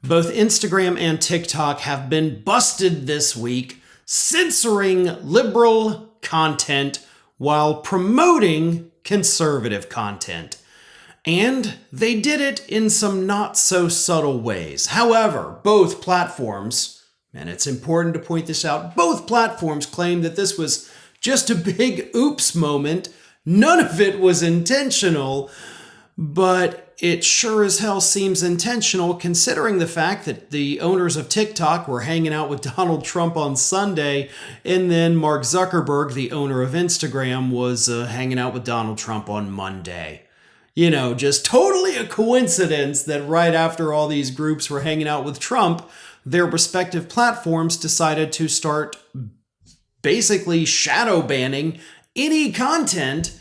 Both Instagram and TikTok have been busted this week censoring liberal content while promoting conservative content. And they did it in some not so subtle ways. However, both platforms, and it's important to point this out, both platforms claim that this was just a big oops moment. None of it was intentional, but it sure as hell seems intentional considering the fact that the owners of TikTok were hanging out with Donald Trump on Sunday, and then Mark Zuckerberg, the owner of Instagram, was hanging out with Donald Trump on Monday. You know, just totally a coincidence that right after all these groups were hanging out with Trump, their respective platforms decided to start basically shadow banning any content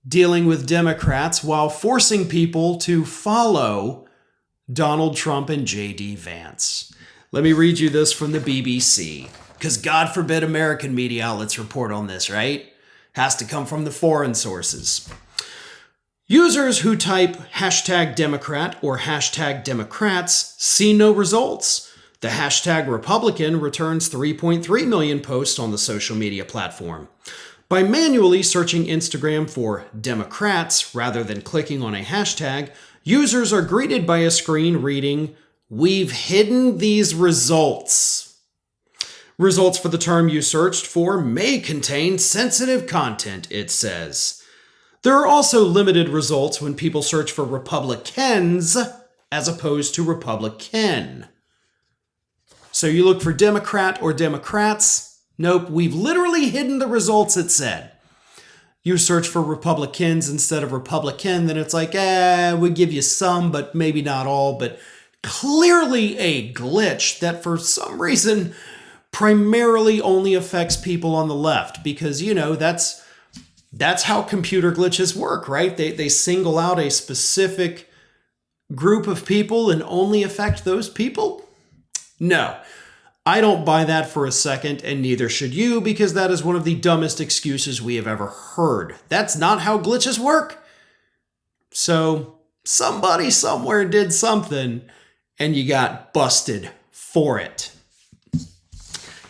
dealing with Democrats while forcing people to follow Donald Trump and J.D. Vance. Let me read you this from the BBC, because God forbid American media outlets report on this, right? Has to come from the foreign sources. Users who type hashtag Democrat or hashtag Democrats see no results. The hashtag Republican returns 3.3 million posts on the social media platform. By manually searching Instagram for Democrats rather than clicking on a hashtag, users are greeted by a screen reading, "We've hidden these results." Results for the term you searched for may contain sensitive content, it says. There are also limited results when people search for Republicans as opposed to Republican. So you look for Democrat or Democrats. Nope, we've literally hidden the results, it said. You search for Republicans instead of Republican, then it's like, we give you some, but maybe not all. But clearly a glitch that for some reason primarily only affects people on the left. Because, you know, that's how computer glitches work, right? They single out a specific group of people and only affect those people? No. I don't buy that for a second, and neither should you, because that is one of the dumbest excuses we have ever heard. That's not how glitches work. So, somebody somewhere did something, and you got busted for it.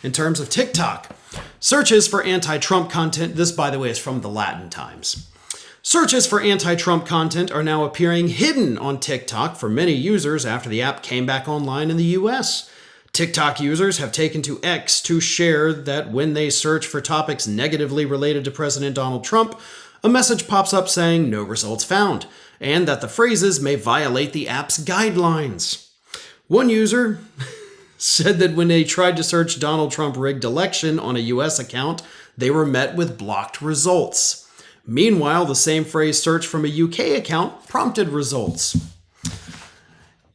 In terms of TikTok, searches for anti-Trump content, this, by the way, is from the Latin Times. Searches for anti-Trump content are now appearing hidden on TikTok for many users after the app came back online in the US. TikTok users have taken to X to share that when they search for topics negatively related to President Donald Trump, a message pops up saying no results found, and that the phrases may violate the app's guidelines. One user said that when they tried to search Donald Trump rigged election on a US account, they were met with blocked results. Meanwhile, the same phrase search from a UK account prompted results.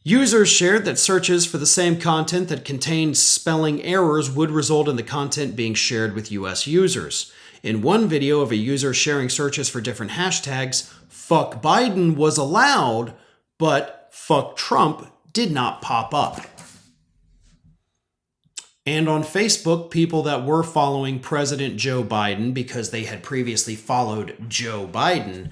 Users shared that searches for the same content that contained spelling errors would result in the content being shared with US users. In one video of a user sharing searches for different hashtags, fuck Biden was allowed, but fuck Trump did not pop up. And on Facebook, people that were following President Joe Biden because they had previously followed Joe Biden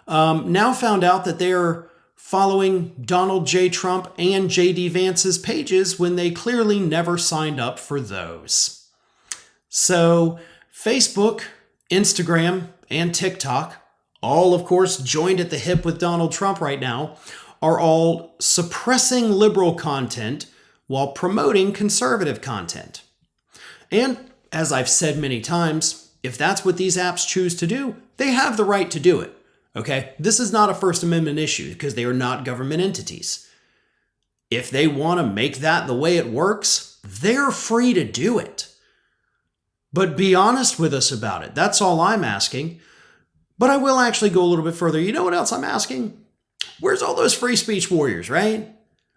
now found out that they're following Donald J. Trump and J.D. Vance's pages when they clearly never signed up for those. So Facebook, Instagram, and TikTok, all of course joined at the hip with Donald Trump right now, are all suppressing liberal content while promoting conservative content. And as I've said many times, if that's what these apps choose to do, they have the right to do it. Okay, this is not a First Amendment issue because they are not government entities. If they want to make that the way it works, they're free to do it. But be honest with us about it. That's all I'm asking. But I will actually go a little bit further. You know what else I'm asking? Where's all those free speech warriors, right?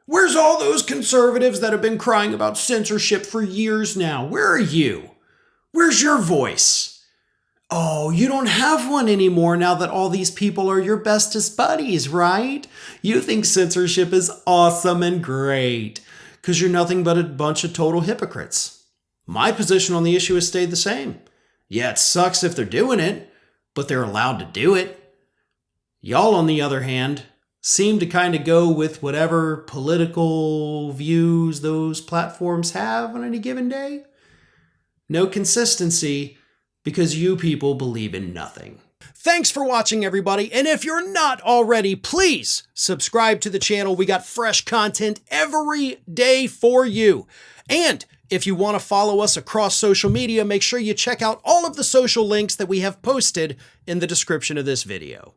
Where's all those conservatives that have been crying about censorship for years now? Where are you? Where's your voice? Oh, you don't have one anymore now that all these people are your bestest buddies, right? You think censorship is awesome and great because you're nothing but a bunch of total hypocrites. My position on the issue has stayed the same. Yeah, it sucks if they're doing it, but they're allowed to do it. Y'all, on the other hand, seem to kind of go with whatever political views those platforms have on any given day. No consistency because you people believe in nothing. Thanks for watching, everybody. And if you're not already, please subscribe to the channel. We got fresh content every day for you. And if you want to follow us across social media, make sure you check out all of the social links that we have posted in the description of this video.